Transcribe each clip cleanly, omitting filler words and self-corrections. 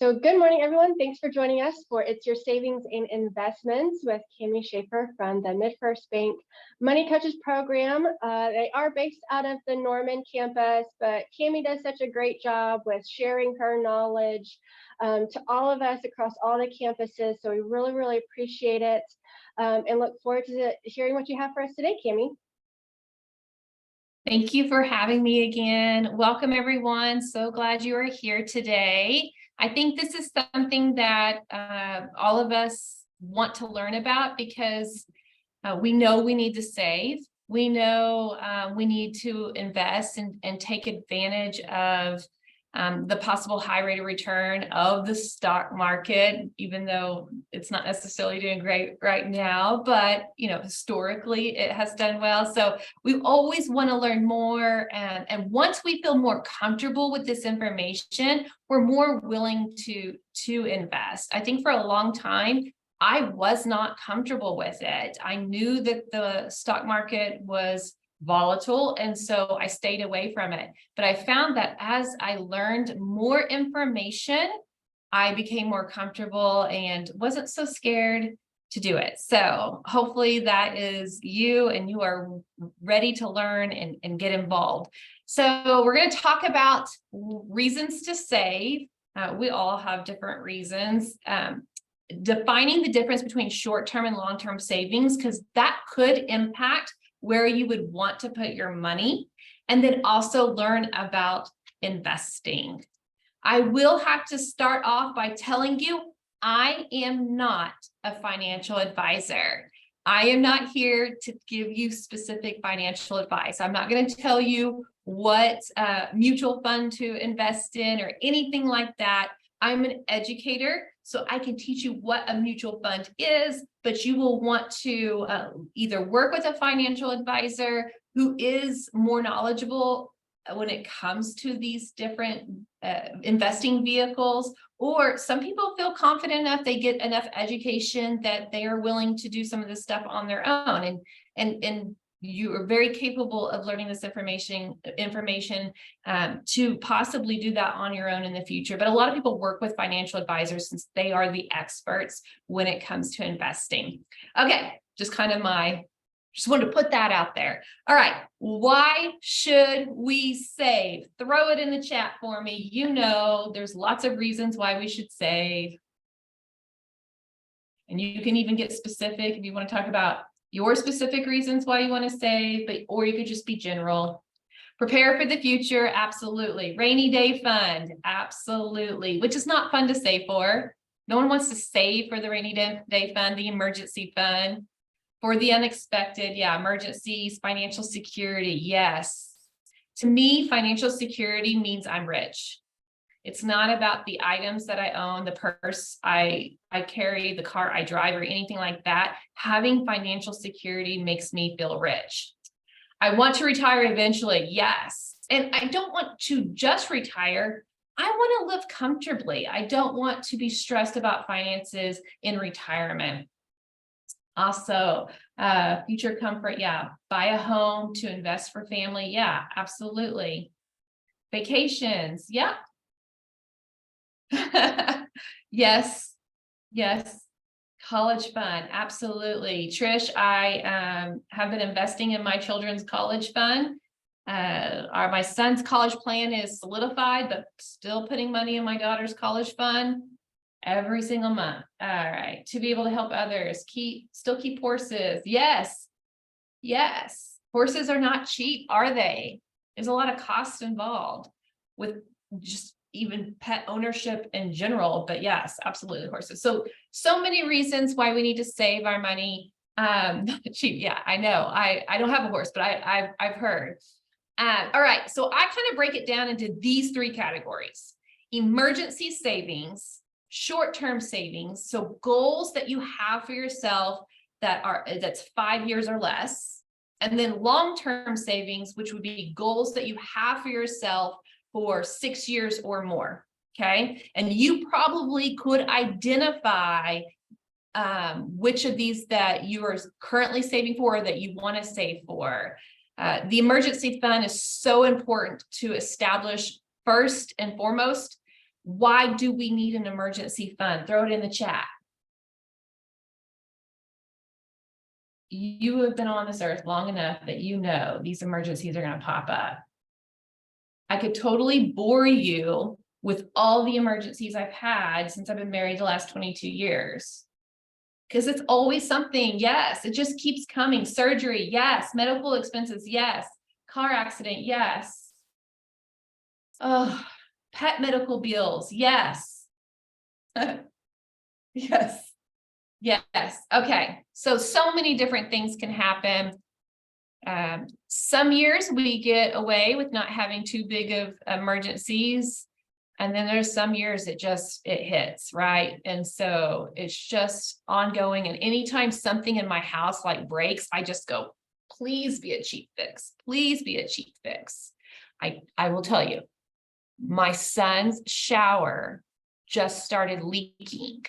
So good morning, everyone. Thanks for joining us for It's Your Savings and Investments with Cami Sheaffer from the MidFirst Bank Money Coaches program. They are based out of the Norman campus, but Cami does such a great job with sharing her knowledge to all of us across all the campuses. So we really, really appreciate it and look forward to hearing what you have for us today, Cami. Thank you for having me again. Welcome, everyone. So glad you are here today. I think this is something that all of us want to learn about because we know we need to save. We know we need to invest and take advantage of the possible high rate of return of the stock market, even though it's not necessarily doing great right now, but historically it has done well. So we always want to learn more. And once we feel more comfortable with this information, we're more willing to invest. I think for a long time, I was not comfortable with it. I knew that the stock market was volatile, and so I stayed away from it. But I found that as I learned more information, I became more comfortable and wasn't so scared to do it. So hopefully that is you, and you are ready to learn and get involved. So we're going to talk about reasons to save. We all have different reasons. Defining the difference between short-term and long-term savings, because that could impact where you would want to put your money, and then also learn about investing. I will have to start off by telling you, I am not a financial advisor. I am not here to give you specific financial advice. I'm not going to tell you what mutual fund to invest in or anything like that. I'm an educator, so I can teach you what a mutual fund is, but you will want to either work with a financial advisor who is more knowledgeable when it comes to these different investing vehicles, or some people feel confident enough, they get enough education that they are willing to do some of this stuff on their own. And you are very capable of learning this information to possibly do that on your own in the future. But a lot of people work with financial advisors since they are the experts when it comes to investing. Okay, just wanted to put that out there. All right, why should we save? Throw it in the chat for me. There's lots of reasons why we should save. And you can even get specific if you want to talk about your specific reasons why you want to save, or you could just be general. Prepare for the future, absolutely. Rainy day fund, absolutely, which is not fun to save for. No one wants to save for the rainy day fund, the emergency fund. For the unexpected, emergencies, financial security, yes. To me, financial security means I'm rich. It's not about the items that I own, the purse I carry, the car I drive, or anything like that. Having financial security makes me feel rich. I want to retire eventually, yes. And I don't want to just retire. I want to live comfortably. I don't want to be stressed about finances in retirement. Also, future comfort, buy a home to invest for family, absolutely. Vacations, yes. College fund, absolutely. Trish, I have been investing in my children's college fund. My son's college plan is solidified, but still putting money in my daughter's college fund every single month. All right, to be able to help others, still keep horses. Yes. Horses are not cheap, are they? There's a lot of cost involved with just even pet ownership in general, but yes, absolutely horses. So many reasons why we need to save our money. Cheap, I know. I don't have a horse, but I've heard. All right, so I kind of break it down into these three categories: emergency savings, short-term savings, so goals that you have for yourself that's 5 years or less, and then long-term savings, which would be goals that you have for yourself for 6 years or more. Okay, and you probably could identify which of these that you are currently saving for or that you want to save for. The emergency fund is so important to establish first and foremost Why do we need an emergency fund? Throw it in the chat. You have been on this earth long enough that you know these emergencies are going to pop up. I could totally bore you with all the emergencies I've had since I've been married the last 22 years. Because it's always something. Yes, it just keeps coming. Surgery, yes. Medical expenses, yes. Car accident, yes. Oh, pet medical bills, yes. Yes. Yes. Okay. So many different things can happen. Some years we get away with not having too big of emergencies. And then there's some years it hits, right? And so it's just ongoing. And anytime something in my house like breaks, I just go, please be a cheap fix. Please be a cheap fix. I will tell you, my son's shower just started leaking.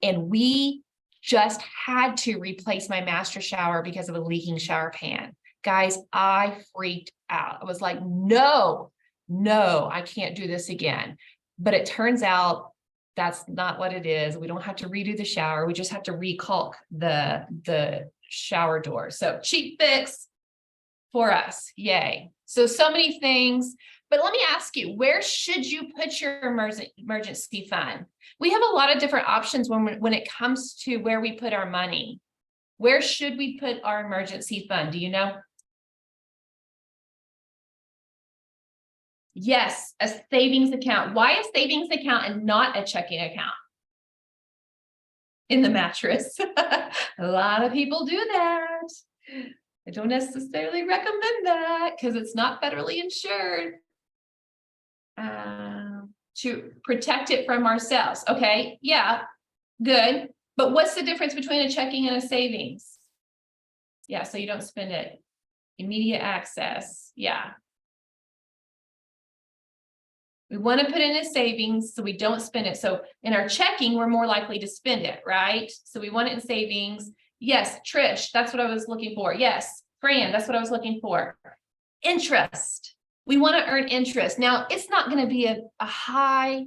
And we just had to replace my master shower because of a leaking shower pan. Guys, I freaked out. I was like, no, I can't do this again. But it turns out that's not what it is. We don't have to redo the shower. We just have to recaulk the shower door. So cheap fix for us. Yay. So many things. But let me ask you, where should you put your emergency fund? We have a lot of different options when it comes to where we put our money. Where should we put our emergency fund? Do you know? Yes, a savings account. Why a savings account and not a checking account? In the mattress. A lot of people do that. I don't necessarily recommend that because it's not federally insured. To protect it from ourselves. Okay, yeah, good. But what's the difference between a checking and a savings? Yeah, so you don't spend it. Immediate access. Yeah. We want to put in a savings so we don't spend it. So in our checking, we're more likely to spend it, right? So we want it in savings. Yes, Trish, that's what I was looking for. Yes, Fran, that's what I was looking for. Interest. We want to earn interest. Now, it's not going to be a high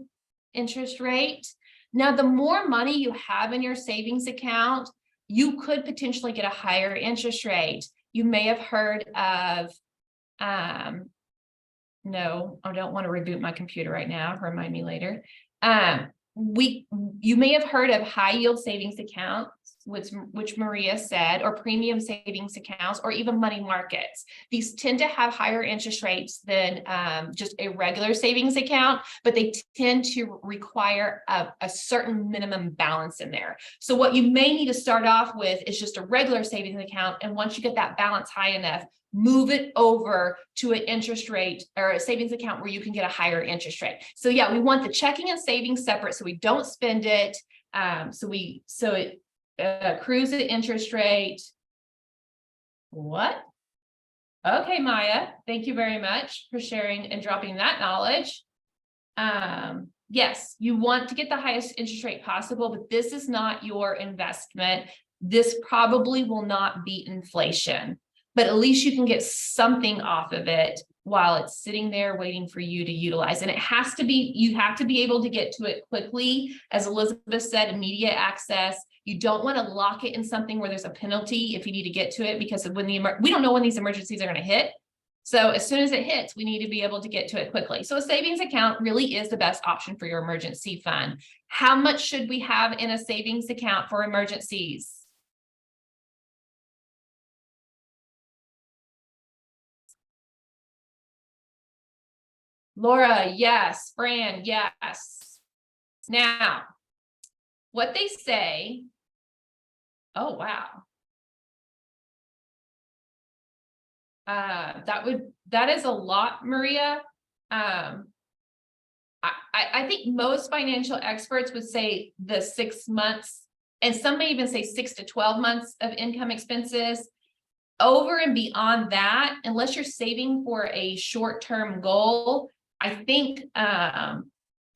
interest rate. Now, the more money you have in your savings account, you could potentially get a higher interest rate. You may have heard of, no, I don't want to reboot my computer right now. Remind me later. You may have heard of high yield savings accounts, which Maria said, or premium savings accounts, or even money markets. These tend to have higher interest rates than just a regular savings account, but they tend to require a certain minimum balance in there. So what you may need to start off with is just a regular savings account. And once you get that balance high enough, move it over to an interest rate or a savings account where you can get a higher interest rate. So yeah, we want the checking and savings separate so we don't spend it. So it accrues the interest rate. What? Okay, Maya, thank you very much for sharing and dropping that knowledge. Yes, you want to get the highest interest rate possible, but this is not your investment. This probably will not beat inflation, but at least you can get something off of it while it's sitting there waiting for you to utilize. And it has to be, you have to be able to get to it quickly. As Elizabeth said, immediate access. You don't want to lock it in something where there's a penalty if you need to get to it, because when we don't know when these emergencies are going to hit. So as soon as it hits, we need to be able to get to it quickly. So a savings account really is the best option for your emergency fund. How much should we have in a savings account for emergencies? Laura, yes. Fran, yes. Now, what they say, oh, wow. That is a lot, Maria. I think most financial experts would say the 6 months, and some may even say 6 to 12 months of income expenses. Over and beyond that, unless you're saving for a short-term goal, I think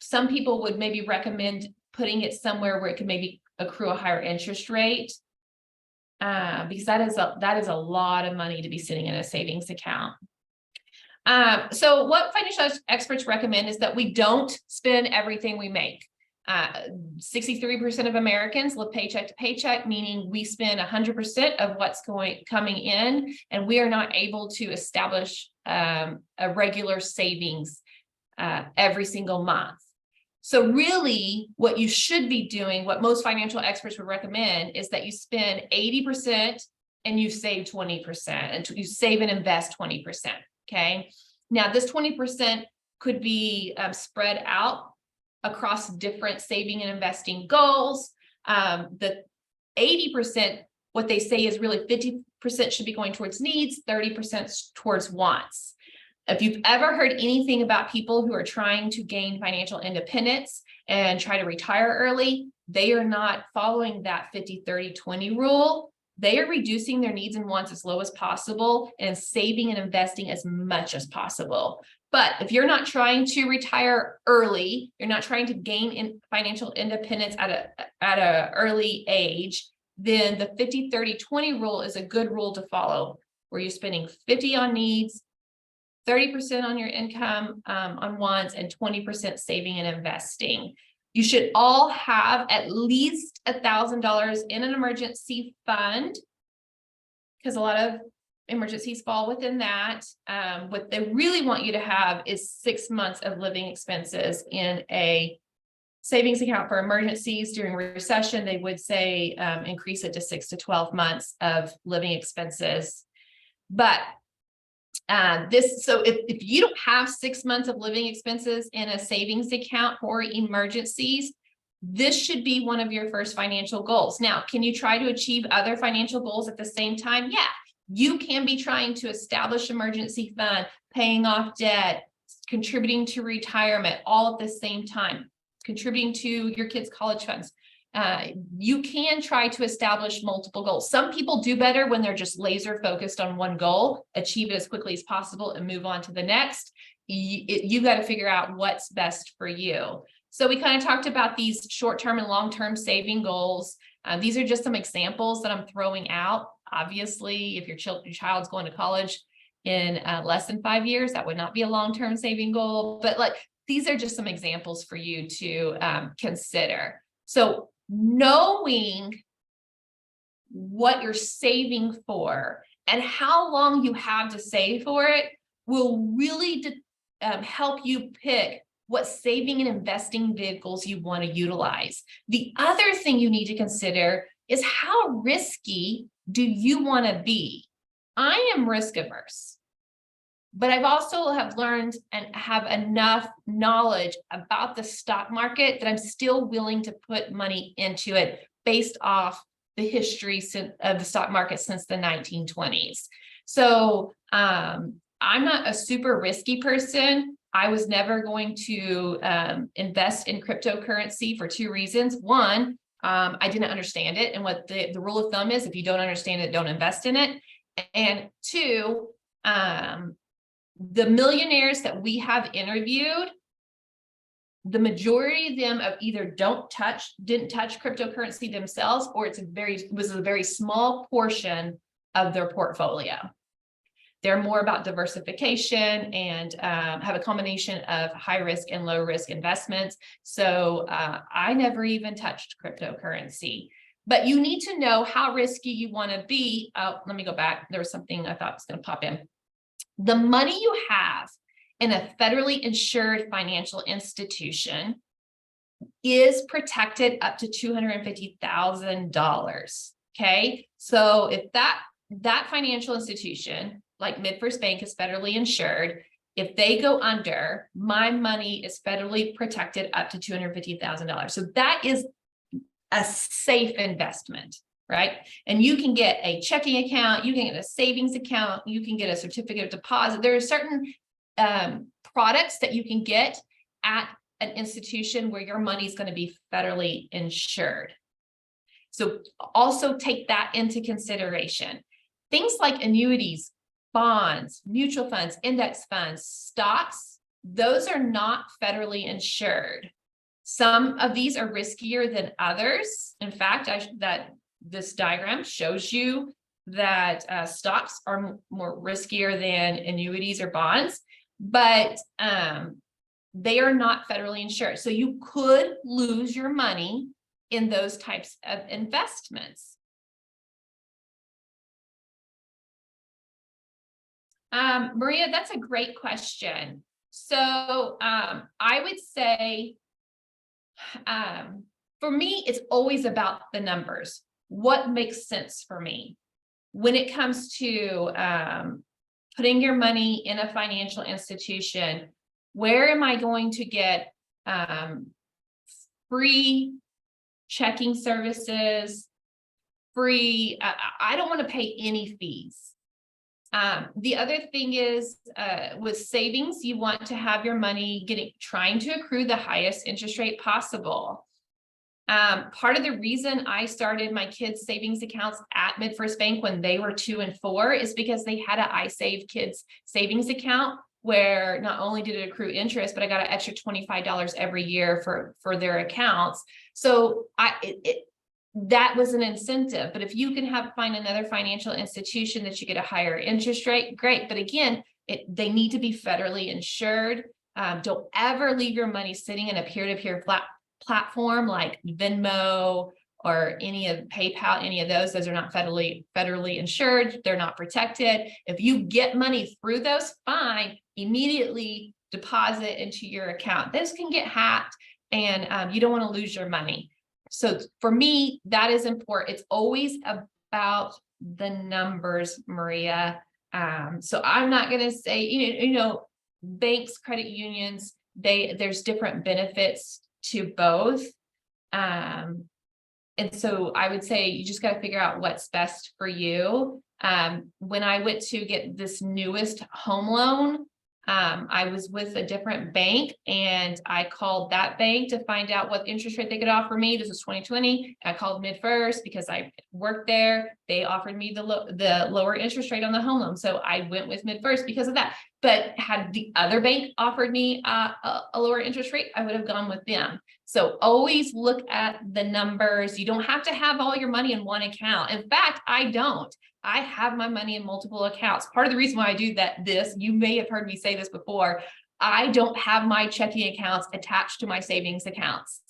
some people would maybe recommend putting it somewhere where it could maybe accrue a higher interest rate, because that is a lot of money to be sitting in a savings account. So what financial experts recommend is that we don't spend everything we make. 63% of Americans live paycheck to paycheck, meaning we spend 100% of what's coming in, and we are not able to establish a regular savings every single month. So really what you should be doing, what most financial experts would recommend, is that you spend 80% and you save 20%, and you save and invest 20%. Okay. Now this 20% could be spread out across different saving and investing goals. The 80%, what they say is really 50% should be going towards needs, 30% towards wants. If you've ever heard anything about people who are trying to gain financial independence and try to retire early, they are not following that 50-30-20 rule. They are reducing their needs and wants as low as possible and saving and investing as much as possible. But if you're not trying to retire early, you're not trying to gain financial independence at a early age, then the 50-30-20 rule is a good rule to follow, where you're spending 50 on needs, 30% on your income on wants, and 20% saving and investing. You should all have at least $1,000 in an emergency fund, because a lot of emergencies fall within that. What they really want you to have is 6 months of living expenses in a savings account for emergencies. During recession, they would say increase it to 6 to 12 months of living expenses. But so if you don't have 6 months of living expenses in a savings account for emergencies, this should be one of your first financial goals. Now, can you try to achieve other financial goals at the same time? Yeah, you can be trying to establish emergency fund, paying off debt, contributing to retirement, all at the same time, contributing to your kids' college funds. You can try to establish multiple goals. Some people do better when they're just laser focused on one goal, achieve it as quickly as possible and move on to the next. You got to figure out what's best for you. So we kind of talked about these short-term and long-term saving goals. These are just some examples that I'm throwing out. Obviously, if your child's going to college in less than 5 years, that would not be a long-term saving goal. But these are just some examples for you to consider. So knowing what you're saving for and how long you have to save for it will really help you pick what saving and investing vehicles you want to utilize. The other thing you need to consider is how risky do you want to be? I am risk averse, but I've also have learned and have enough knowledge about the stock market that I'm still willing to put money into it based off the history of the stock market since the 1920s. So I'm not a super risky person. I was never going to invest in cryptocurrency for 2 reasons. One, I didn't understand it. And what the rule of thumb is, if you don't understand it, don't invest in it. And 2, the millionaires that we have interviewed, the majority of them either didn't touch cryptocurrency themselves, or it was a very small portion of their portfolio. They're more about diversification and have a combination of high risk and low risk investments. So I never even touched cryptocurrency. But you need to know how risky you want to be. Let me go back. There was something I thought was going to pop in. The money you have in a federally insured financial institution is protected up to $250,000. Okay. So if that financial institution, like MidFirst Bank, is federally insured, if they go under, my money is federally protected up to $250,000. So that is a safe investment, right? And you can get a checking account, you can get a savings account, you can get a certificate of deposit. There are certain products that you can get at an institution where your money is going to be federally insured. So also take that into consideration. Things like annuities, bonds, mutual funds, index funds, stocks, those are not federally insured. Some of these are riskier than others. In fact, this diagram shows you that stocks are more riskier than annuities or bonds. but they are not federally insured. So you could lose your money in those types of investments. Maria, that's a great question. So I would say, for me, it's always about the numbers. What makes sense for me when it comes to putting your money in a financial institution? Where am I going to get free checking services, free, I don't want to pay any fees. The other thing is with savings, you want to have your money trying to accrue the highest interest rate possible. Part of the reason I started my kids' savings accounts at MidFirst Bank when they were 2 and 4 is because they had an iSave Kids savings account where not only did it accrue interest, but I got an extra $25 every year for their accounts. So that was an incentive. But if you can find another financial institution that you get a higher interest rate, great. But again, they need to be federally insured. Don't ever leave your money sitting in a peer-to-peer platform like Venmo or any of PayPal, any of those are not federally insured. They're not protected. If you get money through those, fine, immediately deposit into your account. Those can get hacked and you don't want to lose your money. So for me, that is important. It's always about the numbers, Maria. So I'm not going to say, banks, credit unions, there's different benefits to both. And so I would say you just got to figure out what's best for you. When I went to get this newest home loan, I was with a different bank and I called that bank to find out what interest rate they could offer me. This was 2020. I called MidFirst because I worked there. They offered me the lower interest rate on the home loan. So I went with MidFirst because of that. But had the other bank offered me a lower interest rate, I would have gone with them. So always look at the numbers. You don't have to have all your money in one account. In fact, I don't. I have my money in multiple accounts. Part of the reason why I do you may have heard me say this before, I don't have my checking accounts attached to my savings accounts.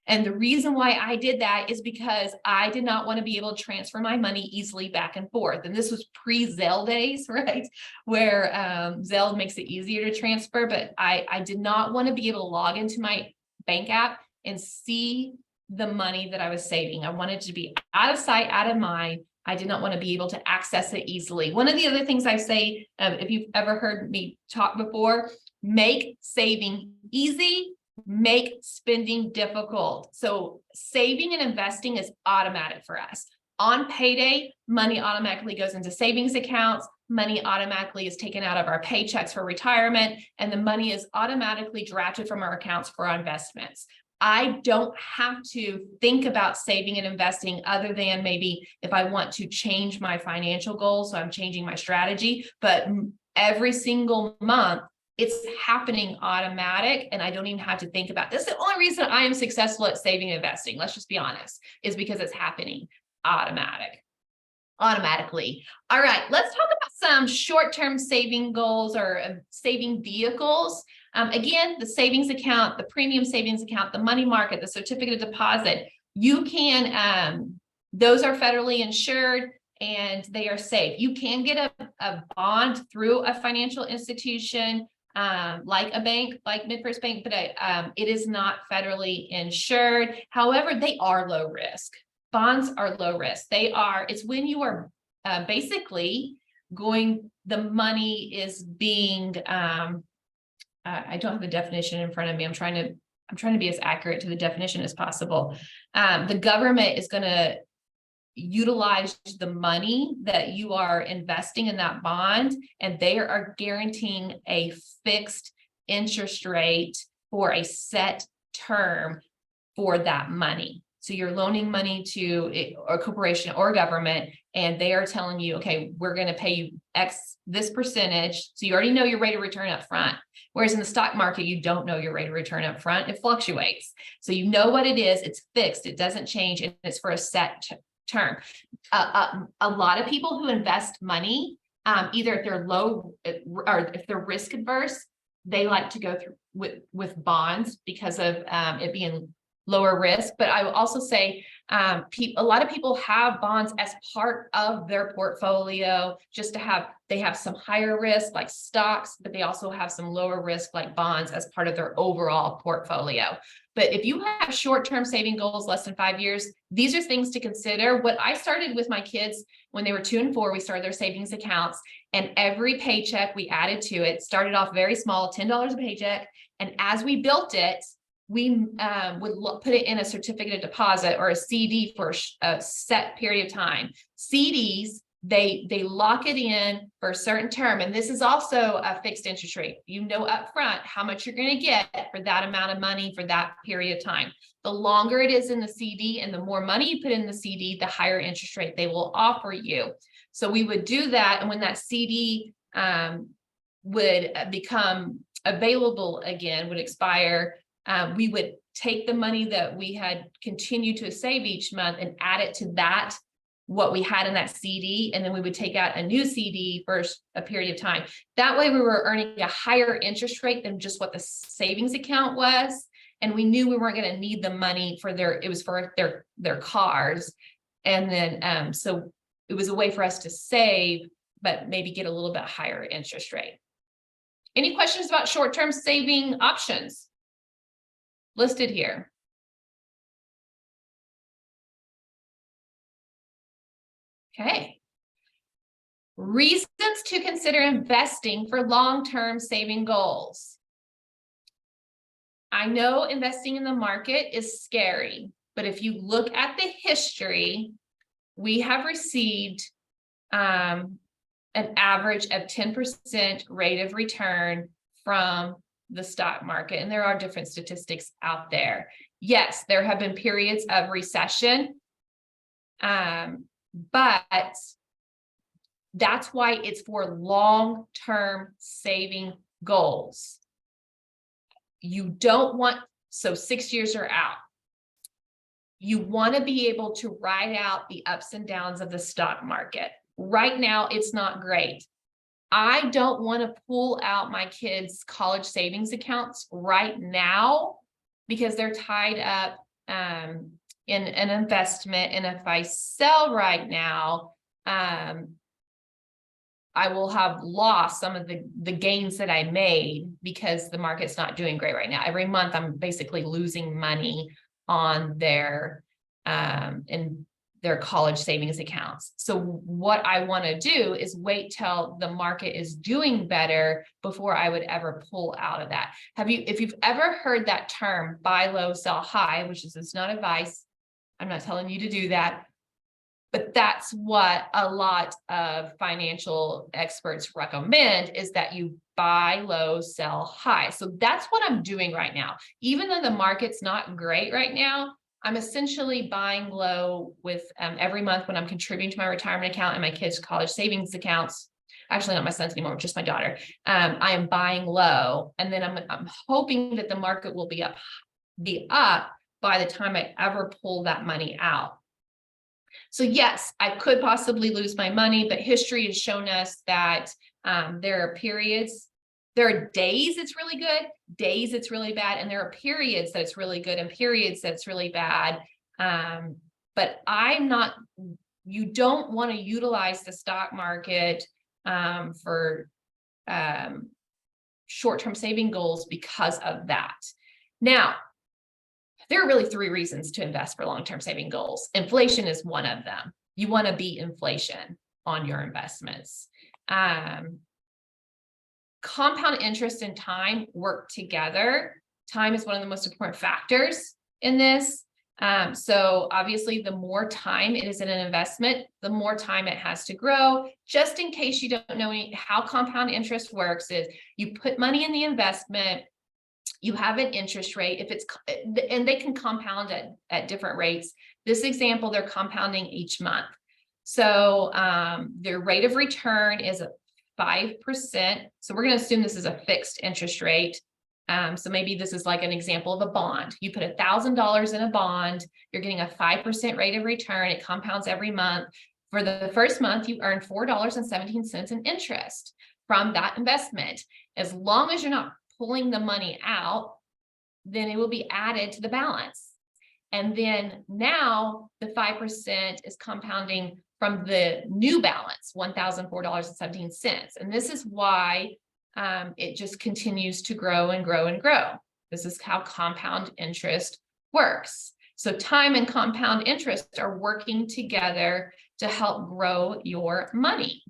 And the reason why I did that is because I did not want to be able to transfer my money easily back and forth. And this was pre-Zelle days, right? Where Zelle makes it easier to transfer, but I did not want to be able to log into my bank app and see the money that I was saving. I wanted to be out of sight, out of mind. I did not want to be able to access it easily. One of the other things I say, if you've ever heard me talk before, make saving easy, make spending difficult. So saving and investing is automatic for us. On payday, money automatically goes into savings accounts. Money automatically is taken out of our paychecks for retirement, and the money is automatically drafted from our accounts for our investments. I don't have to think about saving and investing other than maybe if I want to change my financial goals. So I'm changing my strategy, but every single month it's happening automatic and I don't even have to think about this. The only reason I am successful at saving and investing, let's just be honest, is because it's happening automatically. All right, let's talk about some short-term saving goals or saving vehicles. Again, the savings account, the premium savings account, the money market, the certificate of deposit, you can, those are federally insured and they are safe. You can get a bond through a financial institution, like a bank, like MidFirst Bank, but it is not federally insured. However, they are low risk. Bonds are low risk. It's when you are basically the money is being, I don't have the definition in front of me. I'm trying to be as accurate to the definition as possible. The government is going to utilize the money that you are investing in that bond, and they are guaranteeing a fixed interest rate for a set term for that money. So you're loaning money to a corporation or government, and they are telling you, okay, we're going to pay you X, this percentage. So you already know your rate of return up front. Whereas in the stock market, you don't know your rate of return up front. It fluctuates. So you know what it is. It's fixed. It doesn't change. And it's for a set term. A lot of people who invest money, Either if they're low or if they're risk adverse, they like to go through with bonds because of it being lower risk. But I will also say a lot of people have bonds as part of their portfolio, just to have, they have some higher risk like stocks, but they also have some lower risk like bonds as part of their overall portfolio. But if you have short-term saving goals less than 5 years, these are things to consider. What I started with my kids when they were 2 and 4, we started their savings accounts, and every paycheck we added to it started off very small, $10 a paycheck. And as we built it, we would put it in a certificate of deposit or a CD for a set period of time. CDs, they lock it in for a certain term. And this is also a fixed interest rate. You know upfront how much you're going to get for that amount of money for that period of time. The longer it is in the CD and the more money you put in the CD, the higher interest rate they will offer you. So we would do that. And when that CD would become available again, would expire, we would take the money that we had continued to save each month and add it to that, what we had in that CD, and then we would take out a new CD for a period of time. That way we were earning a higher interest rate than just what the savings account was. And we knew we weren't going to need the money for it was for their cars. And then, so it was a way for us to save, but maybe get a little bit higher interest rate. Any questions about short-term saving options listed here? Okay. Reasons to consider investing for long-term saving goals. I know investing in the market is scary, but if you look at the history, we have received an average of 10% rate of return from the stock market. And there are different statistics out there. Yes, there have been periods of recession, but that's why it's for long-term saving goals. You don't want, so 6 years are out. You want to be able to ride out the ups and downs of the stock market. Right now, it's not great. I don't want to pull out my kids' college savings accounts right now because they're tied up in an investment. And if I sell right now, I will have lost some of the gains that I made because the market's not doing great right now. Every month, I'm basically losing money on their college savings accounts. So what I want to do is wait till the market is doing better before I would ever pull out of that. If you've ever heard that term, buy low, sell high, which is, it's not advice. I'm not telling you to do that, but that's what a lot of financial experts recommend, is that you buy low, sell high. So that's what I'm doing right now. Even though the market's not great right now, I'm essentially buying low with every month when I'm contributing to my retirement account and my kids' college savings accounts. Actually, not my sons anymore, just my daughter. I am buying low, and then I'm hoping that the market will be up by the time I ever pull that money out. So yes, I could possibly lose my money, but history has shown us that there are periods. There are days it's really good, days it's really bad, and there are periods that it's really good and periods that's really bad. But you don't want to utilize the stock market for short-term saving goals because of that. Now, there are really 3 reasons to invest for long-term saving goals. Inflation is one of them. You want to beat inflation on your investments. Compound interest and time work together. Time is one of the most important factors in this. So obviously, the more time it is in an investment, the more time it has to grow. Just in case you don't know how compound interest works, is you put money in the investment, you have an interest rate, and they can compound at different rates. This example, they're compounding each month. So their rate of return is 5%. So we're going to assume this is a fixed interest rate. So maybe this is like an example of a bond. You put $1,000 in a bond, you're getting a 5% rate of return. It compounds every month. For the first month, you earn $4.17 in interest from that investment. As long as you're not pulling the money out, then it will be added to the balance. And then now the 5% is compounding from the new balance, $1,004.17. And this is why it just continues to grow and grow and grow. This is how compound interest works. So time and compound interest are working together to help grow your money.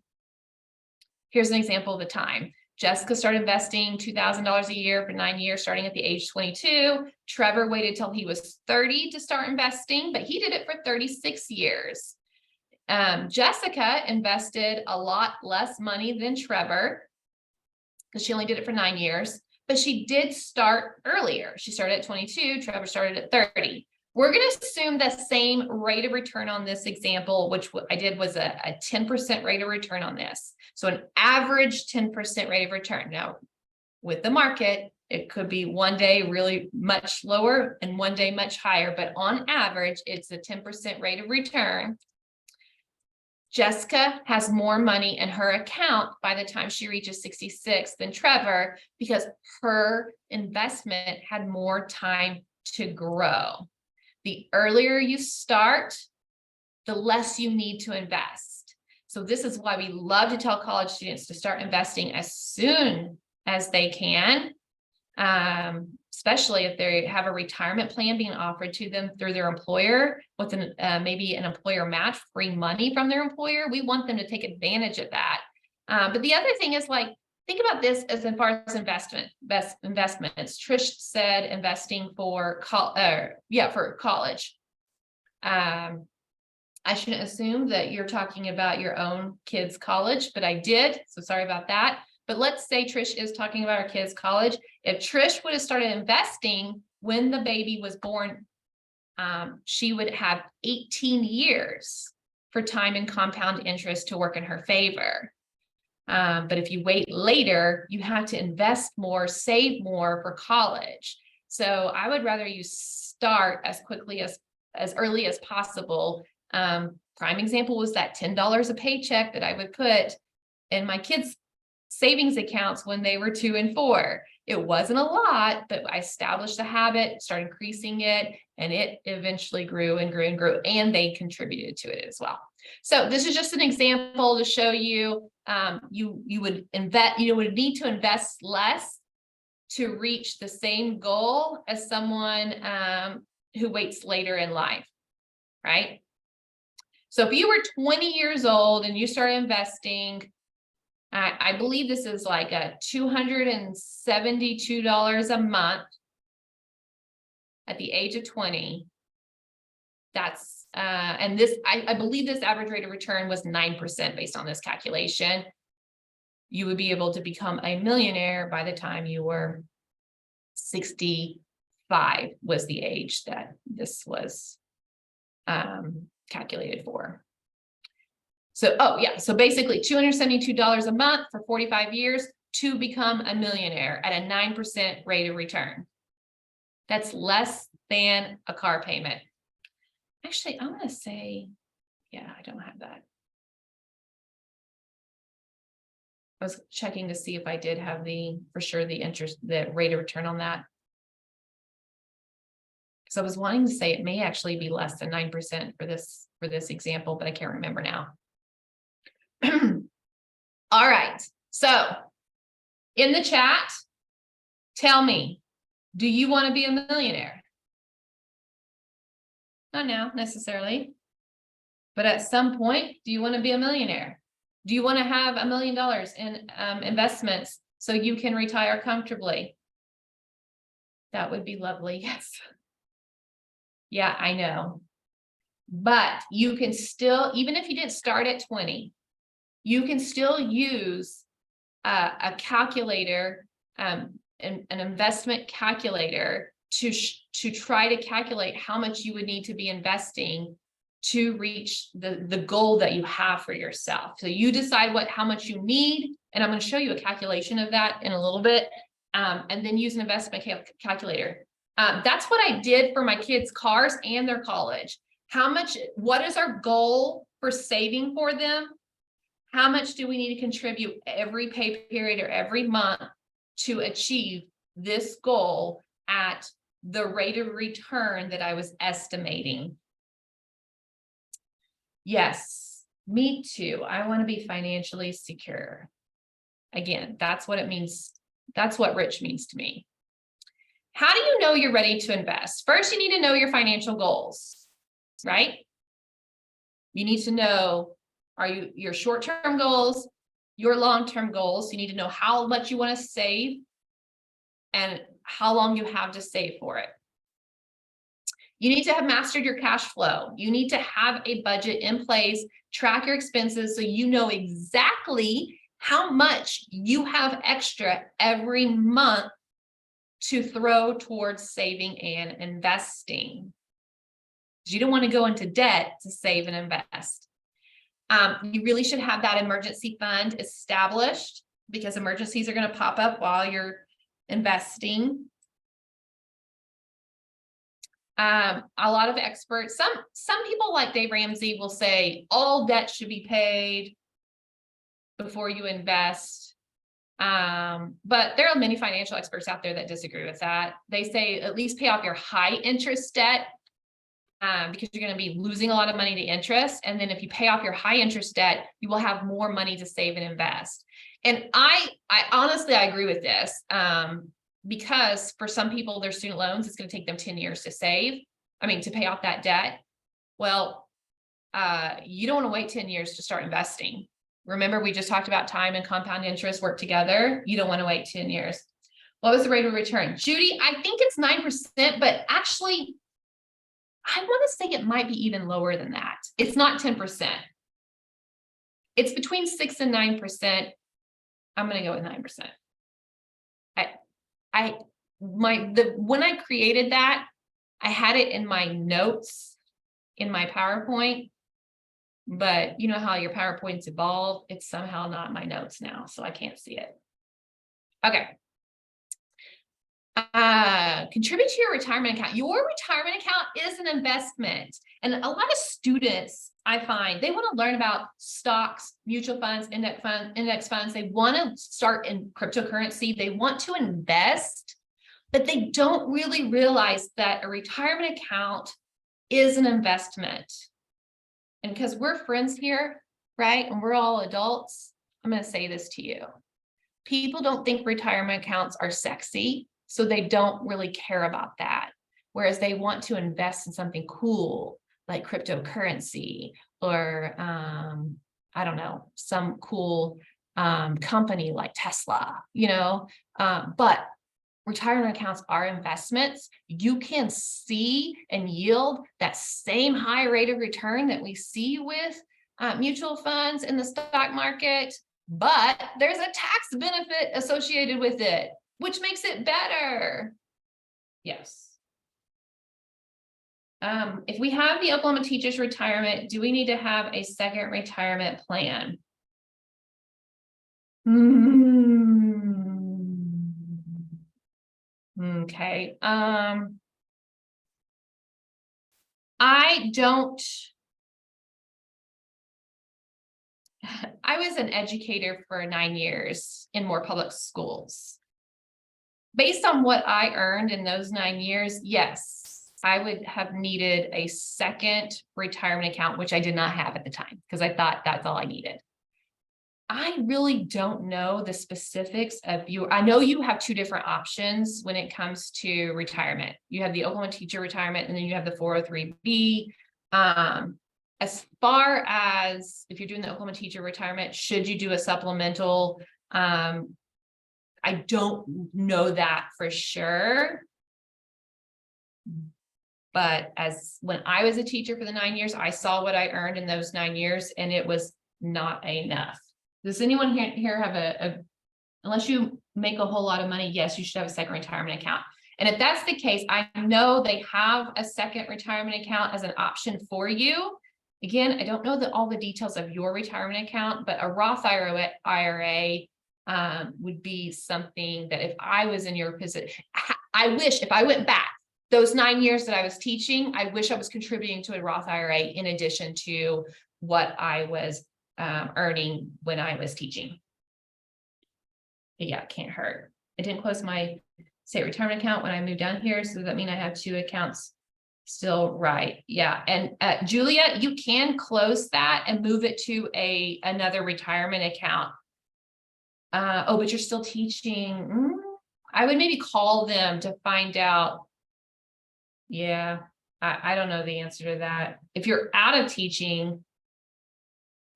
Here's an example of the time. Jessica started investing $2,000 a year for 9 years, starting at the age 22. Trevor waited till he was 30 to start investing, but he did it for 36 years. Jessica invested a lot less money than Trevor because she only did it for 9 years, but she did start earlier. She started at 22, Trevor started at 30. We're going to assume the same rate of return on this example, which I did was a 10% rate of return on this. So an average 10% rate of return. Now, with the market, it could be one day really much lower and one day much higher, but on average, it's a 10% rate of return. Jessica has more money in her account by the time she reaches 66 than Trevor because her investment had more time to grow. The earlier you start, the less you need to invest. So this is why we love to tell college students to start investing as soon as they can, especially if they have a retirement plan being offered to them through their employer with maybe an employer match, free money from their employer. We want them to take advantage of that. But the other thing is, like, think about this as far as investments. Trish said investing for college. I shouldn't assume that you're talking about your own kids' college, but I did. So sorry about that. But let's say Trish is talking about our kids' college. If Trish would have started investing when the baby was born, she would have 18 years for time and compound interest to work in her favor. But if you wait later, you have to invest more, save more for college. So I would rather you start as quickly as early as possible. Prime example was that $10 a paycheck that I would put in my kids' savings accounts when they were 2 and 4. It wasn't a lot, but I established a habit, started increasing it, and it eventually grew and grew and grew, and they contributed to it as well. So this is just an example to show you, you would need to invest less to reach the same goal as someone who waits later in life, right? So if you were 20 years old and you started investing, I believe this is like a $272 a month at the age of 20. That's, and this, I believe this average rate of return was 9% based on this calculation. You would be able to become a millionaire by the time you were 65 was the age that this was calculated for. So, so basically $272 a month for 45 years to become a millionaire at a 9% rate of return. That's less than a car payment. Actually, I'm going to say, yeah, I don't have that. I was checking to see if I did have the rate of return on that. Because I was wanting to say it may actually be less than 9% for this example, but I can't remember now. All right. So in the chat, tell me, do you want to be a millionaire? Not now necessarily, but at some point, do you want to be a millionaire? Do you want to have $1 million in investments so you can retire comfortably? That would be lovely. Yes. Yeah, I know. But you can still, even if you didn't start at 20, you can still use a calculator, an investment calculator to try to calculate how much you would need to be investing to reach the goal that you have for yourself. So you decide how much you need, and I'm going to show you a calculation of that in a little bit, and then use an investment calculator. That's what I did for my kids' cars and their college. what is our goal for saving for them? How much do we need to contribute every pay period or every month to achieve this goal at the rate of return that I was estimating? Yes, me too. I want to be financially secure. Again, that's what it means. That's what rich means to me. How do you know you're ready to invest? First, you need to know your financial goals, right? You need to know, are you your short-term goals, your long-term goals? You need to know how much you want to save and how long you have to save for it. You need to have mastered your cash flow. You need to have a budget in place, track your expenses so you know exactly how much you have extra every month to throw towards saving and investing. You don't want to go into debt to save and invest. You really should have that emergency fund established because emergencies are going to pop up while you're investing. A lot of experts, some people like Dave Ramsey will say all debt should be paid before you invest. But there are many financial experts out there that disagree with that. They say at least pay off your high interest debt because you're going to be losing a lot of money to interest. And then if you pay off your high interest debt, you will have more money to save and invest. And I honestly, I agree with this. Because for some people, their student loans, it's going to take them 10 years to to pay off that debt. Well, you don't want to wait 10 years to start investing. Remember, we just talked about time and compound interest work together. You don't want to wait 10 years. What was the rate of return? Judy, I think it's 9%, but actually, I want to say it might be even lower than that. It's not 10%. It's between 6 and 9%. I'm going to go with 9%. When I created that, I had it in my notes in my PowerPoint, but you know how your PowerPoints evolve. It's somehow not in my notes now, so I can't see it. Okay. Contribute to your retirement account. Your retirement account is an investment. And a lot of students, I find, they want to learn about stocks, mutual funds, index funds. They want to start in cryptocurrency. They want to invest, but they don't really realize that a retirement account is an investment. And because we're friends here, right, and we're all adults, I'm going to say this to you. People don't think retirement accounts are sexy, so they don't really care about that. Whereas they want to invest in something cool like cryptocurrency or, I don't know, some cool company like Tesla, but retirement accounts are investments. You can see and yield that same high rate of return that we see with mutual funds in the stock market, but there's a tax benefit associated with it, which makes it better. Yes. If we have the Oklahoma teachers retirement, do we need to have a second retirement plan? Okay. I was an educator for 9 years in Moore Public Schools. Based on what I earned in those 9 years, yes, I would have needed a second retirement account, which I did not have at the time because I thought that's all I needed. I really don't know the specifics of you. I know you have two different options when it comes to retirement. You have the Oklahoma teacher retirement, and then you have the 403B. As far as if you're doing the Oklahoma teacher retirement, should you do a supplemental? I don't know that for sure. But when I was a teacher for the 9 years, I saw what I earned in those 9 years, and it was not enough. Does anyone here have unless you make a whole lot of money, yes, you should have a second retirement account. And if that's the case, I know they have a second retirement account as an option for you. Again, I don't know all the details of your retirement account, but a Roth IRA would be something that if I was in your position, I wish if I went back those 9 years that I was teaching, I wish I was contributing to a Roth IRA in addition to what I was earning when I was teaching. But yeah, it can't hurt. I didn't close my state retirement account when I moved down here. So does that mean I have 2 accounts still? Right. Yeah. And Julia, you can close that and move it to another retirement account. Oh, but you're still teaching. I would maybe call them to find out. Yeah, I don't know the answer to that. If you're out of teaching,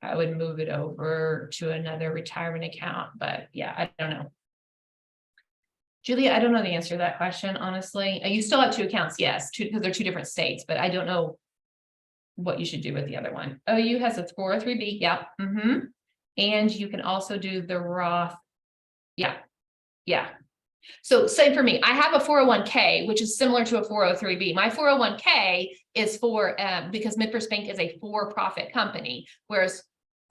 I would move it over to another retirement account, but yeah, I don't know. Julia, I don't know the answer to that question, honestly. You still have 2 accounts, yes, because they're 2 different states, but I don't know what you should do with the other one. OU has a 403B, yeah. And you can also do the Roth. Yeah. So same for me. I have a 401k, which is similar to a 403b. My 401k is for, because MidFirst Bank is a for-profit company, whereas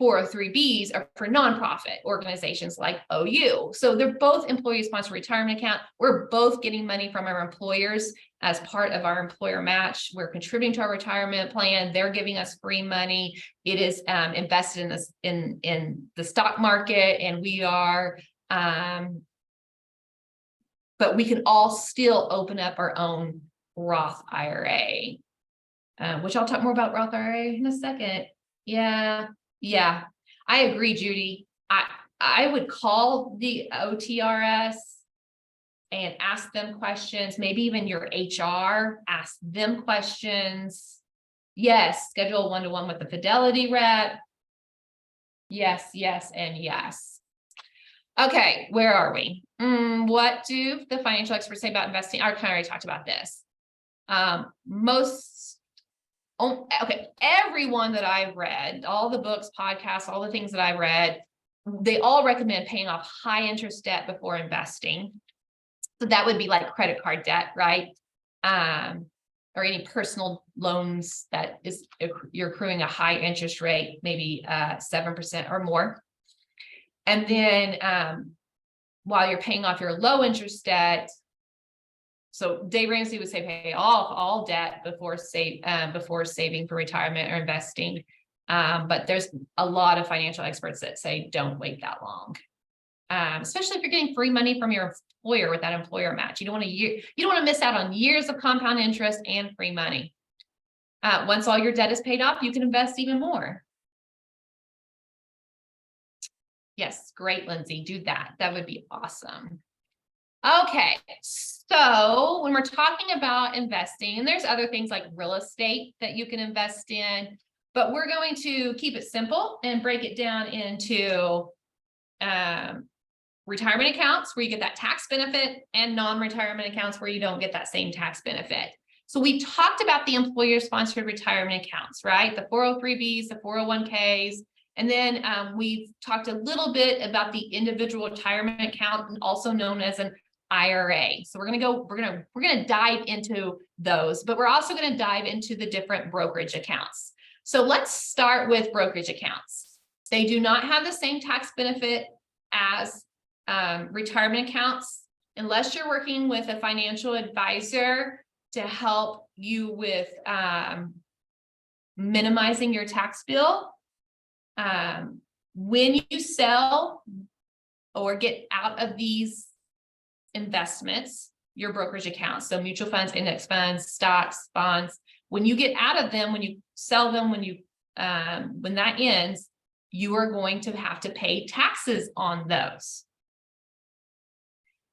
403bs are for nonprofit organizations like OU. So they're both employee-sponsored retirement account. We're both getting money from our employers as part of our employer match. We're contributing to our retirement plan. They're giving us free money. It is invested in this in the stock market, and we are. But we can all still open up our own Roth IRA, which I'll talk more about Roth IRA in a second. Yeah, I agree, Judy. I would call the OTRS and ask them questions, maybe even your HR, ask them questions. Yes, schedule a one-to-one with the Fidelity rep. Yes, and yes. Okay, where are we? What do the financial experts say about investing? I kind of already talked about this. Everyone that I've read, all the books, podcasts, all the things that I've read, they all recommend paying off high interest debt before investing. So that would be like credit card debt, right? Or any personal loans that you're accruing a high interest rate, maybe 7% or more. And then while you're paying off your low interest debt, so Dave Ramsey would say pay off all debt before saving for retirement or investing. But there's a lot of financial experts that say don't wait that long, especially if you're getting free money from your employer with that employer match. You don't want to miss out on years of compound interest and free money. Once all your debt is paid off, you can invest even more. Yes, great, Lindsay. Do that. That would be awesome. Okay, so when we're talking about investing, and there's other things like real estate that you can invest in, but we're going to keep it simple and break it down into retirement accounts where you get that tax benefit and non-retirement accounts where you don't get that same tax benefit. So we talked about the employer-sponsored retirement accounts, right? The 403bs, the 401ks. And then we've talked a little bit about the individual retirement account, also known as an IRA. So we're gonna dive into those, but we're also going to dive into the different brokerage accounts. So let's start with brokerage accounts. They do not have the same tax benefit as retirement accounts unless you're working with a financial advisor to help you with minimizing your tax bill. When you sell or get out of these investments, your brokerage accounts, so mutual funds, index funds, stocks, bonds, when you get out of them, when you sell them, when that ends, you are going to have to pay taxes on those.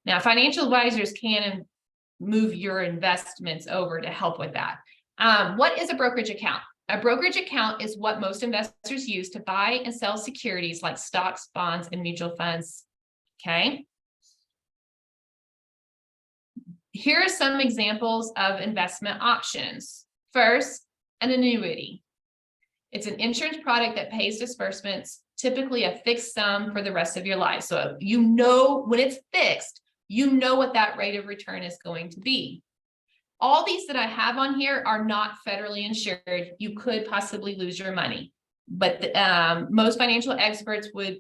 Now, financial advisors can move your investments over to help with that. What is a brokerage account? A brokerage account is what most investors use to buy and sell securities like stocks, bonds, and mutual funds. Okay. Here are some examples of investment options. First, an annuity. It's an insurance product that pays disbursements, typically a fixed sum for the rest of your life. So you know when it's fixed, you know what that rate of return is going to be. All these that I have on here are not federally insured. You could possibly lose your money, but most financial experts would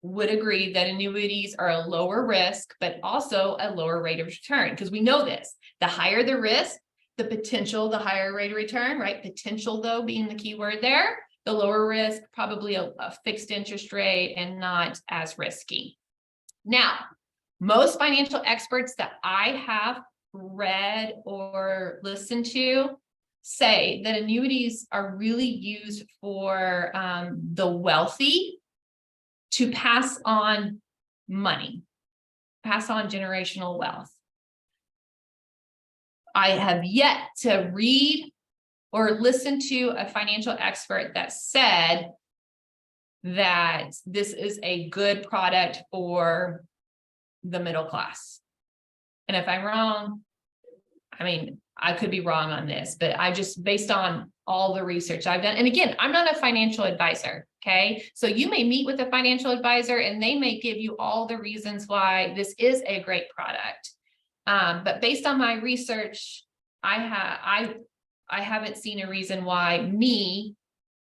would agree that annuities are a lower risk, but also a lower rate of return, because we know this. The higher the risk, the potential, the higher rate of return, right? Potential, though, being the key word there. The lower risk, probably a fixed interest rate and not as risky. Now, most financial experts that I have read or listened to say that annuities are really used for the wealthy to pass on money, pass on generational wealth. I have yet to read or listen to a financial expert that said that this is a good product for the middle class. And if I'm wrong, I mean, I could be wrong on this, but I just, based on all the research I've done, and again, I'm not a financial advisor, okay? So you may meet with a financial advisor and they may give you all the reasons why this is a great product. But based on my research, I haven't seen a reason why me,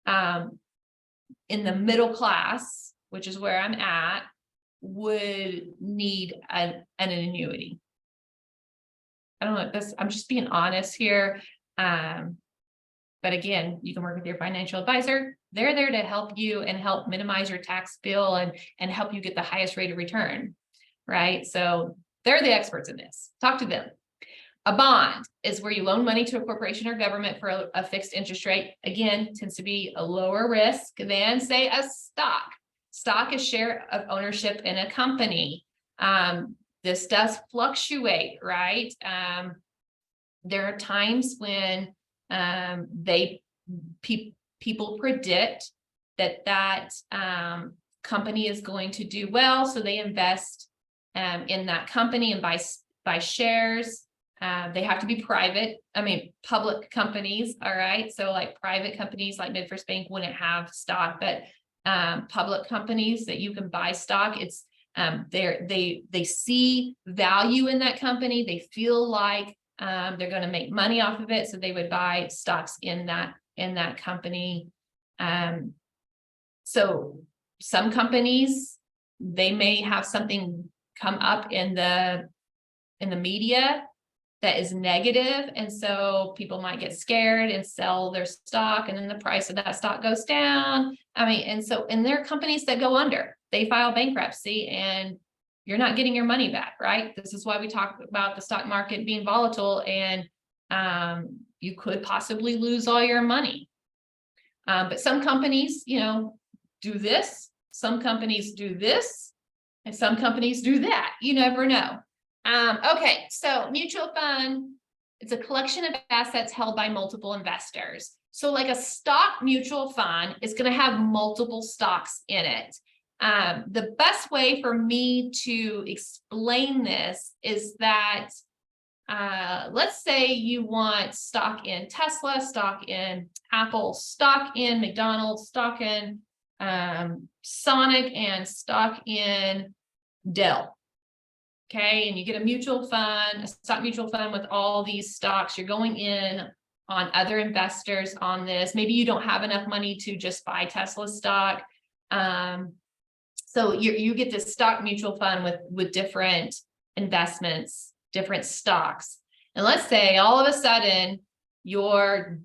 in the middle class, which is where I'm at, would need an annuity. I don't know if this, I'm just being honest here. But again, you can work with your financial advisor. They're there to help you and help minimize your tax bill and help you get the highest rate of return, right? So they're the experts in this. Talk to them. A bond is where you loan money to a corporation or government for a fixed interest rate. Again, tends to be a lower risk than, say, a stock. Stock is share of ownership in a company. This does fluctuate, right? There are times when people predict that company is going to do well, so they invest in that company and buy shares. They have to be public companies, all right? So like private companies like MidFirst Bank wouldn't have stock, but public companies that you can buy stock, it's they see value in that company. They feel like they're going to make money off of it, so they would buy stocks in that company. So some companies, they may have something come up in the media that is negative, and so people might get scared and sell their stock, and then the price of that stock goes down. And there are companies that go under. They file bankruptcy and you're not getting your money back, right? This is why we talk about the stock market being volatile, and you could possibly lose all your money. But some companies, do this. Some companies do this, and some companies do that. You never know. Okay, so mutual fund, it's a collection of assets held by multiple investors. So like a stock mutual fund is going to have multiple stocks in it. The best way for me to explain this is that, let's say you want stock in Tesla, stock in Apple, stock in McDonald's, stock in Sonic, and stock in Dell. Okay, and you get a mutual fund, a stock mutual fund with all these stocks. You're going in on other investors on this. Maybe you don't have enough money to just buy Tesla stock. So you get this stock mutual fund with different investments, different stocks. And let's say all of a sudden the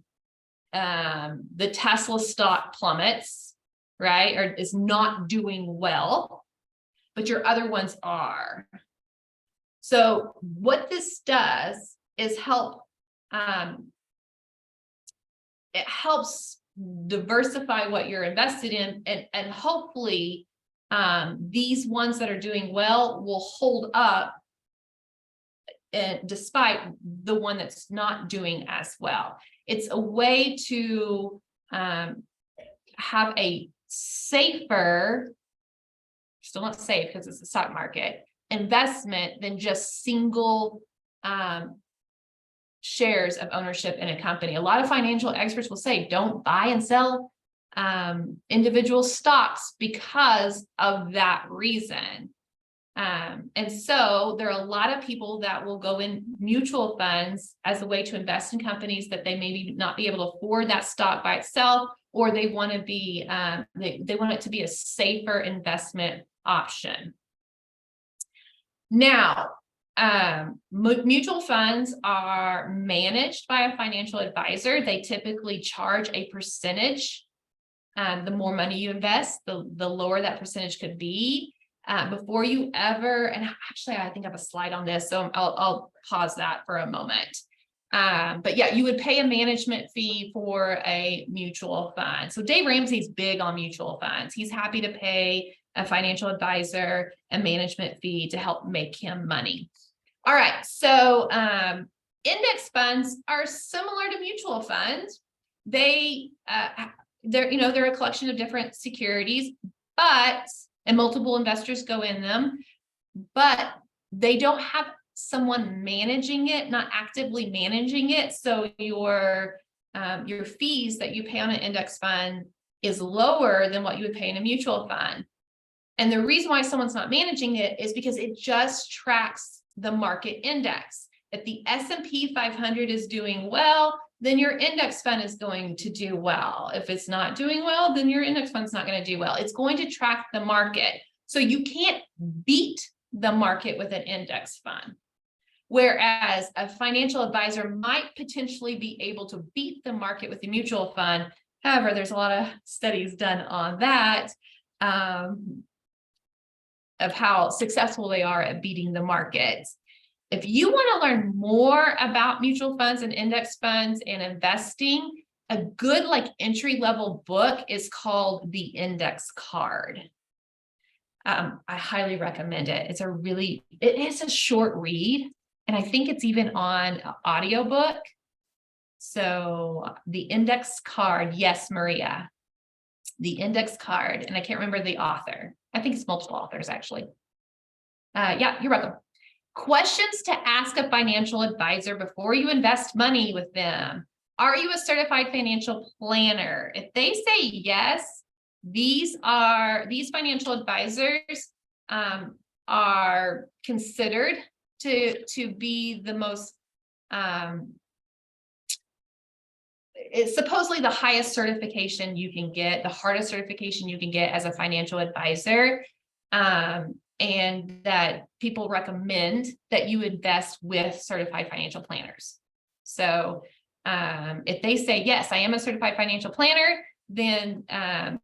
Tesla stock plummets, right? Or is not doing well, but your other ones are. So what this does is help, it helps diversify what you're invested in, and hopefully these ones that are doing well will hold up despite the one that's not doing as well. It's a way to have a safer, still not safe because it's the stock market, investment than just single shares of ownership in a company. A lot of financial experts will say, don't buy and sell individual stocks because of that reason. And so there are a lot of people that will go in mutual funds as a way to invest in companies that they maybe not be able to afford that stock by itself, or they want to be, they want it to be a safer investment option. Now, mutual funds are managed by a financial advisor. They typically charge a percentage. The more money you invest, the lower that percentage could be. Before you ever, and actually I think I have a slide on this, so I'll pause that for a moment. But yeah, you would pay a management fee for a mutual fund. So Dave Ramsey's big on mutual funds. He's happy to pay a financial advisor a management fee to help make him money. All right, so index funds are similar to mutual funds. They're a collection of different securities, and multiple investors go in them, but they don't have someone managing it, not actively managing it. So your fees that you pay on an index fund is lower than what you would pay in a mutual fund. And the reason why someone's not managing it is because it just tracks the market index. If the S&P 500 is doing well, then your index fund is going to do well. If it's not doing well, then your index fund's not going to do well. It's going to track the market. So you can't beat the market with an index fund. Whereas a financial advisor might potentially be able to beat the market with a mutual fund. However, there's a lot of studies done on that, of how successful they are at beating the market. If you want to learn more about mutual funds and index funds and investing, a good entry-level book is called The Index Card. I highly recommend it. It is a short read, and I think it's even on audiobook. So The Index Card, yes, Maria. The Index Card, and I can't remember the author. I think it's multiple authors, actually. Yeah, you're welcome. Questions to ask a financial advisor before you invest money with them. Are you a certified financial planner? If they say yes, these financial advisors are considered to be the most, it's supposedly the highest certification you can get, the hardest certification you can get as a financial advisor. And that people recommend that you invest with certified financial planners. So if they say, yes, I am a certified financial planner, then I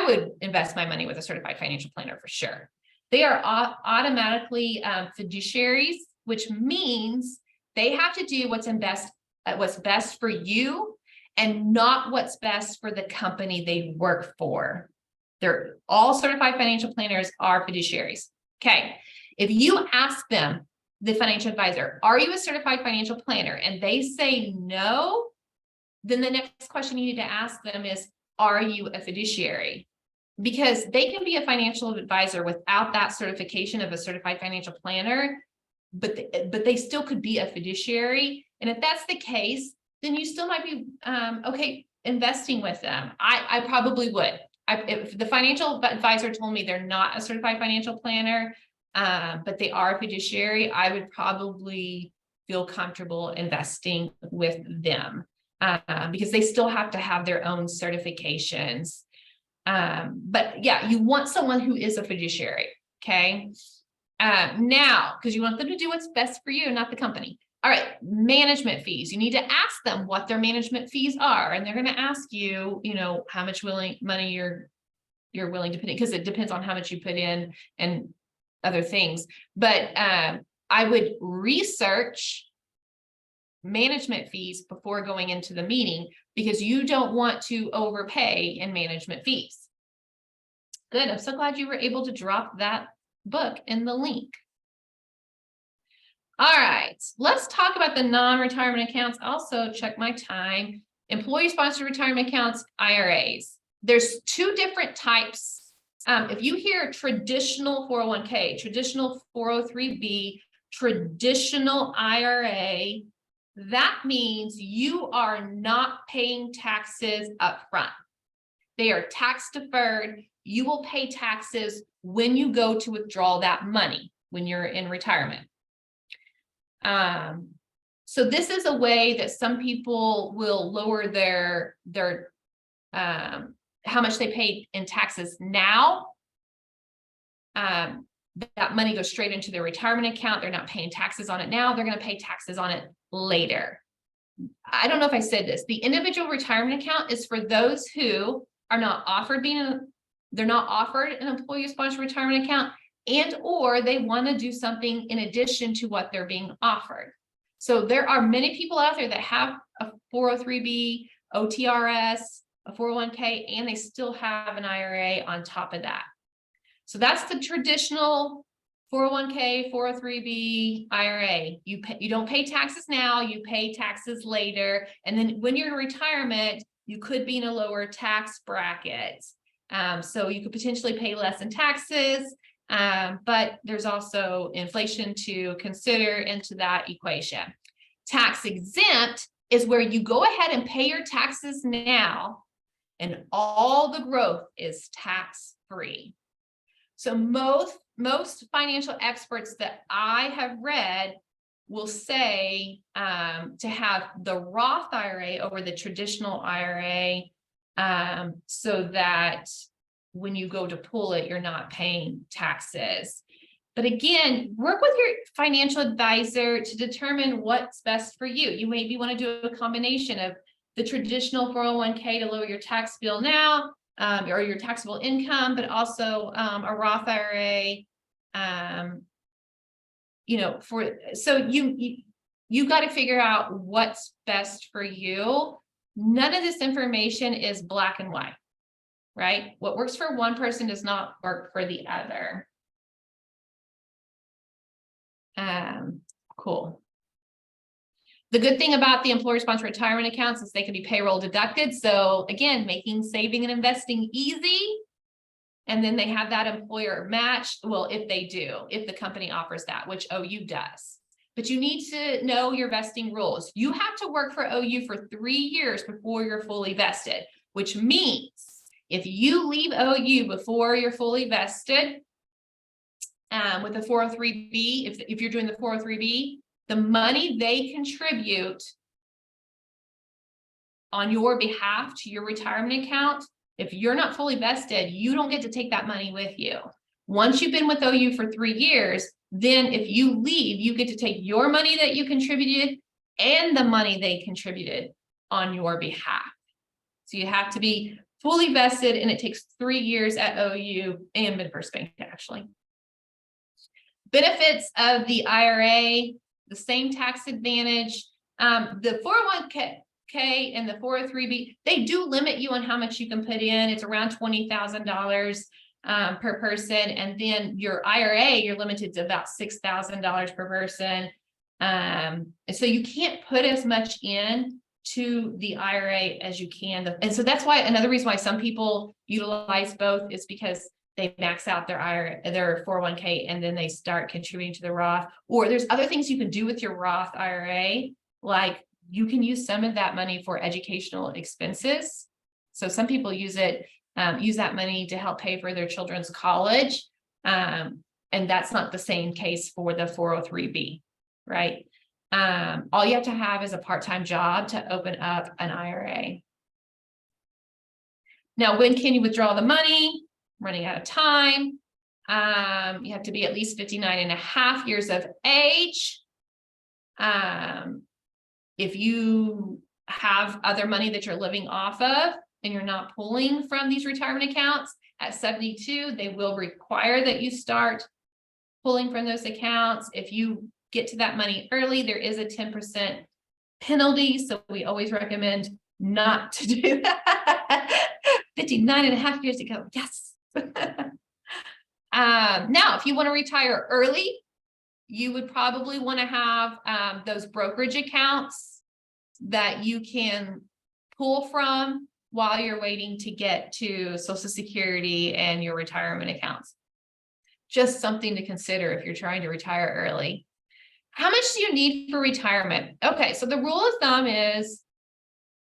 would invest my money with a certified financial planner for sure. They are automatically fiduciaries, which means they have to do what's best for you and not what's best for the company they work for. They're all certified financial planners are fiduciaries. Okay. If you ask them, the financial advisor, are you a certified financial planner? And they say no, then the next question you need to ask them is, are you a fiduciary? Because they can be a financial advisor without that certification of a certified financial planner, but they still could be a fiduciary. And if that's the case, then you still might be okay investing with them. I probably would. If the financial advisor told me they're not a certified financial planner, but they are a fiduciary, I would probably feel comfortable investing with them because they still have to have their own certifications. But yeah, you want someone who is a fiduciary, okay? Now, because you want them to do what's best for you, not the company. All right, management fees. You need to ask them what their management fees are, and they're going to ask you, how much money you're willing to put in, because it depends on how much you put in and other things. But I would research management fees before going into the meeting because you don't want to overpay in management fees. Good. I'm so glad you were able to drop that book in the link. All right, let's talk about the non-retirement accounts. Also, check my time. Employee-sponsored retirement accounts, IRAs. There's two different types. If you hear traditional 401k, traditional 403b, traditional IRA, that means you are not paying taxes up front. They are tax deferred. You will pay taxes when you go to withdraw that money when you're in retirement. So this is a way that some people will lower their how much they pay in taxes now. That money goes straight into their retirement account. They're not paying taxes on it now. They're going to pay taxes on it later. I don't know if I said this. The individual retirement account is for those who are not offered they're not offered an employer-sponsored retirement account, and or they want to do something in addition to what they're being offered. So there are many people out there that have a 403B, OTRS, a 401k, and they still have an IRA on top of that. So that's the traditional 401k, 403b, IRA. You don't pay taxes now, you pay taxes later. And then when you're in retirement, you could be in a lower tax bracket. So you could potentially pay less in taxes, but there's also inflation to consider into that equation. Tax exempt is where you go ahead and pay your taxes now, and all the growth is tax-free. So most financial experts that I have read will say to have the Roth IRA over the traditional IRA, so that when you go to pull it, you're not paying taxes. But again, work with your financial advisor to determine what's best for you. You maybe want to do a combination of the traditional 401k to lower your tax bill now, or your taxable income, but also a Roth IRA. So you got to figure out what's best for you. None of this information is black and white, right? What works for one person does not work for the other. Cool. The good thing about the employer-sponsored retirement accounts is they can be payroll deducted. So again, making saving and investing easy. And then they have that employer match. Well, if they do, if the company offers that, which OU does. But you need to know your vesting rules. You have to work for OU for 3 years before you're fully vested, which means if you leave OU before you're fully vested, with the 403B, if you're doing the 403B, the money they contribute on your behalf to your retirement account, if you're not fully vested, you don't get to take that money with you. Once you've been with OU for 3 years, then if you leave, you get to take your money that you contributed and the money they contributed on your behalf. So you have to be fully vested, and it takes 3 years at OU and MidFirst Bank, actually. Benefits of the IRA, the same tax advantage. The 401k and the 403b, they do limit you on how much you can put in. It's around $20,000 per person. And then your IRA, you're limited to about $6,000 per person. So you can't put as much in to the IRA as you can. And so that's why another reason why some people utilize both is because they max out their IRA, their 401k, and then they start contributing to the Roth. Or there's other things you can do with your Roth IRA, like you can use some of that money for educational expenses. So some people use that money to help pay for their children's college. And that's not the same case for the 403b, right? All you have to have is a part-time job to open up an IRA. Now, when can you withdraw the money? Running out of time. You have to be at least 59 and a half years of age. If you have other money that you're living off of and you're not pulling from these retirement accounts at 72, they will require that you start pulling from those accounts. If you get to that money early, there is a 10% penalty. So we always recommend not to do that. 59 and a half years ago. Yes. Now, if you want to retire early, you would probably want to have those brokerage accounts that you can pull from while you're waiting to get to Social Security and your retirement accounts. Just something to consider if you're trying to retire early. How much do you need for retirement? Okay, so the rule of thumb is,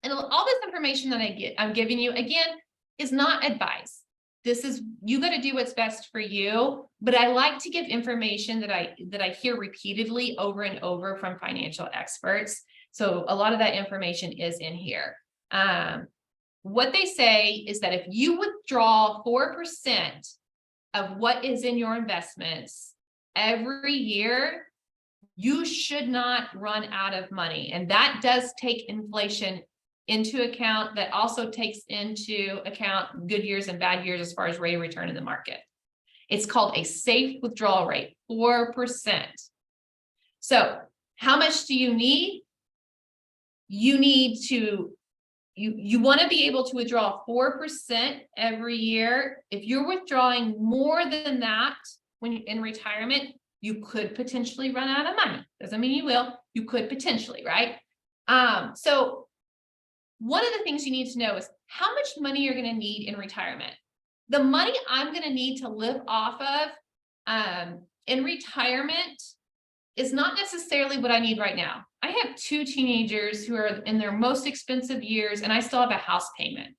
and all this information that I'm giving you, again, is not advice. you got to do what's best for you. But I like to give information that I hear repeatedly over and over from financial experts. So a lot of that information is in here. What they say is that if you withdraw 4% of what is in your investments every year, you should not run out of money. And that does take inflation into account. That also takes into account good years and bad years as far as rate of return in the market. It's called a safe withdrawal rate, 4%. So how much do you need? You need to, you want to be able to withdraw 4% every year. If you're withdrawing more than that when you're in retirement, you could potentially run out of money. Doesn't mean you will. You could potentially, right? So one of the things you need to know is how much money you're going to need in retirement. The money I'm going to need to live off of in retirement is not necessarily what I need right now. I have 2 teenagers who are in their most expensive years, and I still have a house payment.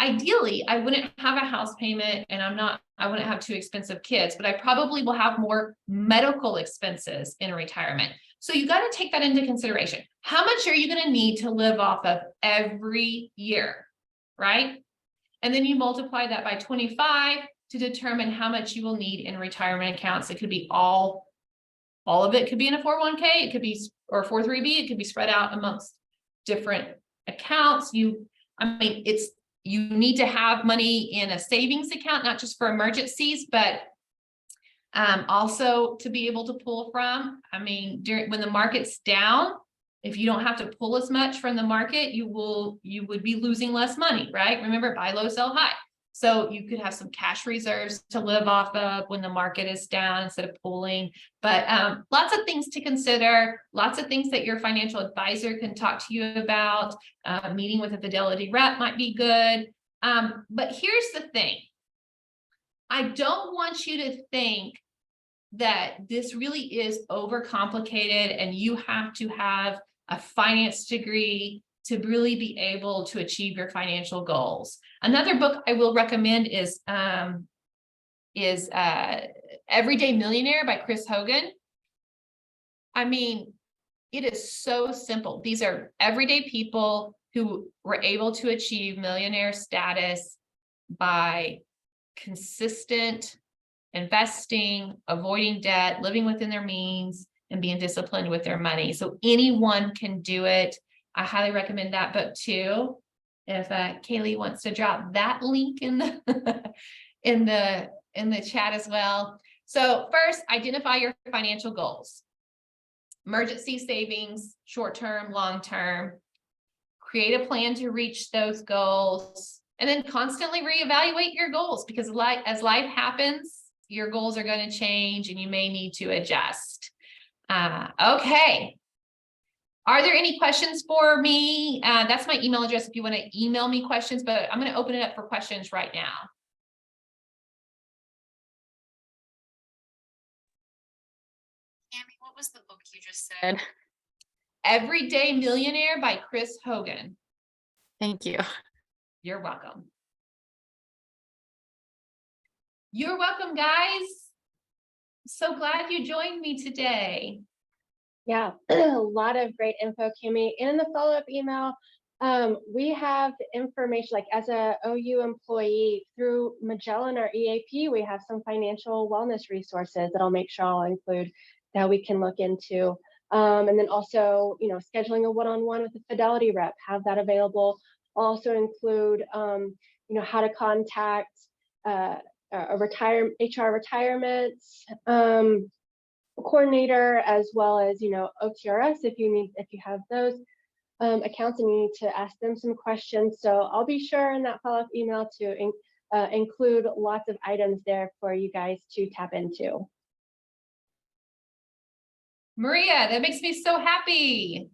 Ideally, I wouldn't have a house payment and I wouldn't have 2 expensive kids, but I probably will have more medical expenses in retirement. So you got to take that into consideration. How much are you going to need to live off of every year, right? And then you multiply that by 25 to determine how much you will need in retirement accounts. It could be all of it could be in a 401k, it could be, or 403b, it could be spread out amongst different accounts. You need to have money in a savings account, not just for emergencies, but also to be able to pull from. When the market's down, if you don't have to pull as much from the market, you would be losing less money, right? Remember, buy low, sell high. So you could have some cash reserves to live off of when the market is down instead of pulling. But lots of things to consider, lots of things that your financial advisor can talk to you about. Meeting with a Fidelity rep might be good. But here's the thing. I don't want you to think that this really is overcomplicated and you have to have a finance degree to really be able to achieve your financial goals. Another book I will recommend is Everyday Millionaire by Chris Hogan. It is so simple. These are everyday people who were able to achieve millionaire status by consistent investing, avoiding debt, living within their means, and being disciplined with their money. So anyone can do it. I highly recommend that book too. If Kaylee wants to drop that link in the in the chat as well. So first, identify your financial goals. Emergency savings, short-term, long-term. Create a plan to reach those goals, and then constantly reevaluate your goals, because as life happens, your goals are going to change and you may need to adjust. Okay. Are there any questions for me? That's my email address if you want to email me questions, but I'm going to open it up for questions right now. Cami, what was the book you just said? Everyday Millionaire by Chris Hogan. Thank you. You're welcome. You're welcome, guys. So glad you joined me today. Yeah, a lot of great info, Cami. In the follow-up email, we have information, like as a OU employee through Magellan, our EAP, we have some financial wellness resources that I'll make sure I'll include that we can look into. And then also, scheduling a one-on-one with a Fidelity rep, have that available. I'll also include, how to contact a HR retirement coordinator, as well as, OTRS if you have those accounts and you need to ask them some questions. So I'll be sure in that follow-up email to include lots of items there for you guys to tap into. Maria, that makes me so happy.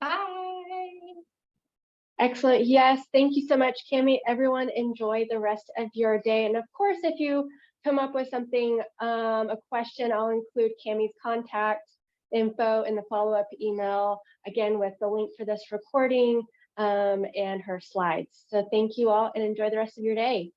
Bye. Excellent. Yes, thank you so much, Cami. Everyone, enjoy the rest of your day. And of course, if you come up with something, a question, I'll include Cami's contact info in the follow-up email, again, with the link for this recording and her slides. So thank you all and enjoy the rest of your day.